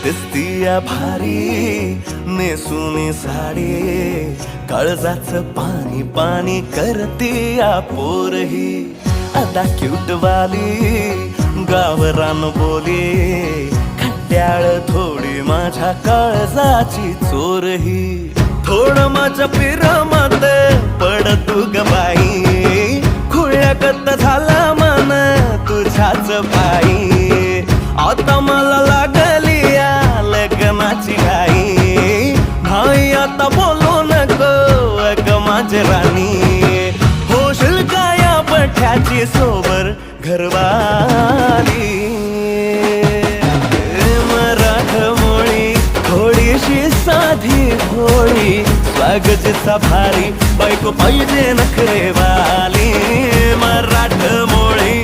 दिसतीया भारी नेसूनी साडी, काळजाचं पाणी पाणी करतीया पोरही. आता क्यूट वाली गावरान बोली, खट्याळ थोडी माझ्या काळजाची चोरही. थोडं माझ्या पिरामात पड तू ग बाई, खुळ्यागत झाला मन तुझ्याच पायी. आता मला लागली या लग्नाची घाई, भाई आता बोलू नको अग माझी राणी. होशील का या पठ्याची सोबर घरवाली. मराठमोळी थोडीशी साधी भोळी, स्वागताचा भारी बायको पाहिजे नखरेवाली. मराठमोळी